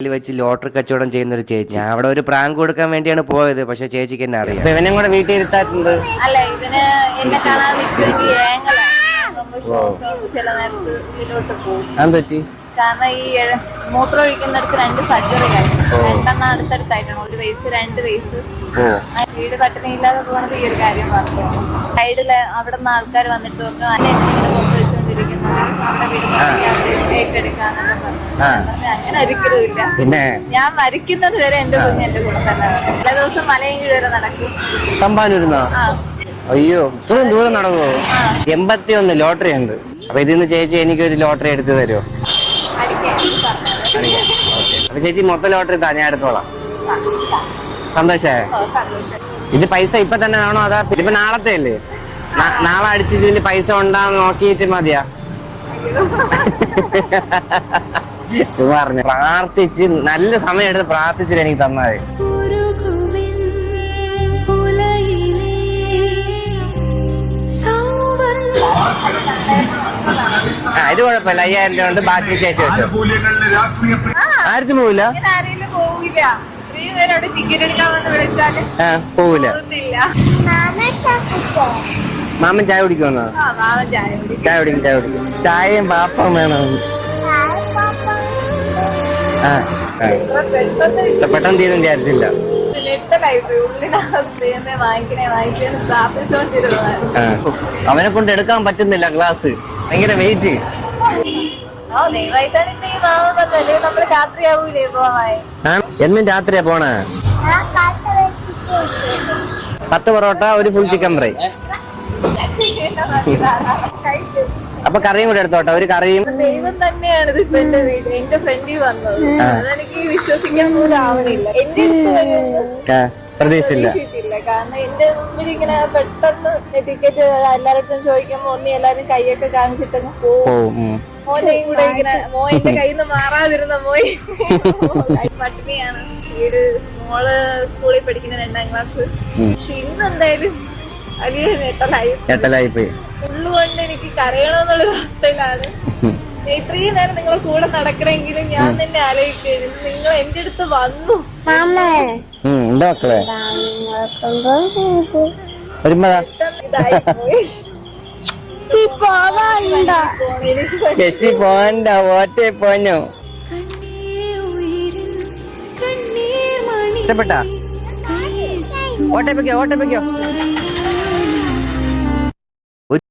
വെച്ച് ലോട്ടറി കച്ചവടം ചെയ്യുന്ന ഒരു ചേച്ചി. ഞാൻ അവിടെ ഒരു പ്രാങ്ക് കൊടുക്കാൻ വേണ്ടിയാണ് പോയത്, പക്ഷെ ചേച്ചിക്ക് എന്നെ അറിയാം. ഇവനും കൂടെ വീട്ടിൽ ഇരുത്താറുണ്ട്. അല്ല, ഇതിന് എന്നെ കാണാൻ നിൽക്കുമെങ്കിൽ ചില നേരത്ത് ഇതിലോട്ട് പോകും. അതെന്ത്? കാരണം ഈ മൂത്രം ഒഴിക്കുന്നിടത്ത് 2 സർജറി കഴിഞ്ഞു. 2 അടുത്തടുത്തായിട്ടാണ്. 1 വയസ്സ് 2 വയസ്സ്. വീട് പട്ടിണിയില്ലാതെ പോകണത് ഈ ഒരു കാര്യം പറഞ്ഞു. സൈഡില് അവിടെ നിന്ന് ആൾക്കാർ വന്നിട്ട് പറഞ്ഞു അല്ലെ എന്തെങ്കിലും കൊണ്ടുവച്ചുകൊണ്ടിരിക്കുന്നത് അവിടെ വീട് ഏറ്റെടുക്കാന്നൊക്കെ പറഞ്ഞു. അങ്ങനെ ഒരിക്കലും ഇല്ല. പിന്നെ ഞാൻ മരിക്കുന്നത് വരെ എന്റെ കുഞ്ഞ് എന്റെ കൂടെ തന്നെ വേണം. എല്ലാ ദിവസം മലയും വരെ നടക്കും. അയ്യോ, ഇത്രയും ദൂരം നടക്കുമോ? 81 ലോട്ടറി ഉണ്ട്. അപ്പൊ ഇതിന്ന് ചേച്ചി എനിക്കൊരു ലോട്ടറി എടുത്തു തരുമോ? അപ്പൊ ചേച്ചി മൊത്തം ലോട്ടറി താ, ഞാൻ എടുത്തോളാം. സന്തോഷായോ? ഇത് പൈസ ഇപ്പൊ തന്നെ വേണോ അതാ ഇതിപ്പോ നാളത്തെ അല്ലേ? നാളെ അടിച്ചിട്ട് പൈസ ഉണ്ടാന്ന് നോക്കിയിട്ട് മതിയാ? പറഞ്ഞു പ്രാർത്ഥിച്ച് നല്ല സമയം എടുത്ത് പ്രാർത്ഥിച്ചിട്ട് എനിക്ക് തന്നാല്. ഇത് കുഴപ്പമില്ല, 5000 രൂപ കൊണ്ട് ബാക്കി ചേച്ചി വെച്ചോ. ആയിരത്തി പോവില്ല, പോവില്ല. മാമൻ ചായ കുടിക്കുമെന്നോ? ചായ കുടിക്കും. ചായയും പാപ്പം വേണം. പെട്ടെന്ന് തീരും വിചാരിച്ചില്ല. അവനെ കൊണ്ട് എടുക്കാൻ പറ്റുന്നില്ല ക്ലാസ്, ഭയങ്കര വെയിറ്റ്. എന്നും രാത്രിയാ പോണേ? 10 പൊറോട്ട, 1 ഫുൾ ചിക്കൻ ഫ്രൈ. അപ്പൊ കറിയും കൂടെ എടുത്തോട്ടെ, ഒരു കറിയും. ദൈവം തന്നെയാണ് ഇതിപ്പോ എന്റെ വീട് എന്റെ ഫ്രണ്ടിൽ വന്നത്. അതെനിക്ക് വിശ്വസിക്കാൻ പോലും ആവണില്ല. എന്റെ പ്രതീക്ഷിച്ചില്ല. കാരണം എന്റെ മുമ്പിൽ ഇങ്ങനെ പെട്ടെന്ന് ടിക്കറ്റ് എല്ലാവരും ചോദിക്കുമ്പോ എല്ലാരും കൈയൊക്കെ കാണിച്ചിട്ടങ്ങ് പോവും. മോനെയും കൂടെ ഇങ്ങനെ മോന്റെ കയ്യിൽ നിന്ന് മാറാതിരുന്ന മോയി പട്ടിണിയാണ്. വീട് മോള് സ്കൂളിൽ പഠിക്കുന്ന 2ാം ക്ലാസ്. പക്ഷെ ഇന്ന് എന്തായാലും വലിയ ഞെട്ടലായി പോയി. ഉള്ളുകൊണ്ട് എനിക്ക് കരയണമെന്നുള്ളൊരു അവസ്ഥയിലാണ്. ഇത്രയും നേരം നിങ്ങളെ കൂടെ നടക്കണമെങ്കിലും ഞാൻ തന്നെ ആലോചിക്കുന്നു. നിങ്ങൾ എന്റെ അടുത്ത് വന്നു. ഇതായിപ്പോയി. ഇഷ്ടപ്പെട്ടാ? ഓട്ടപ്പിക്കോ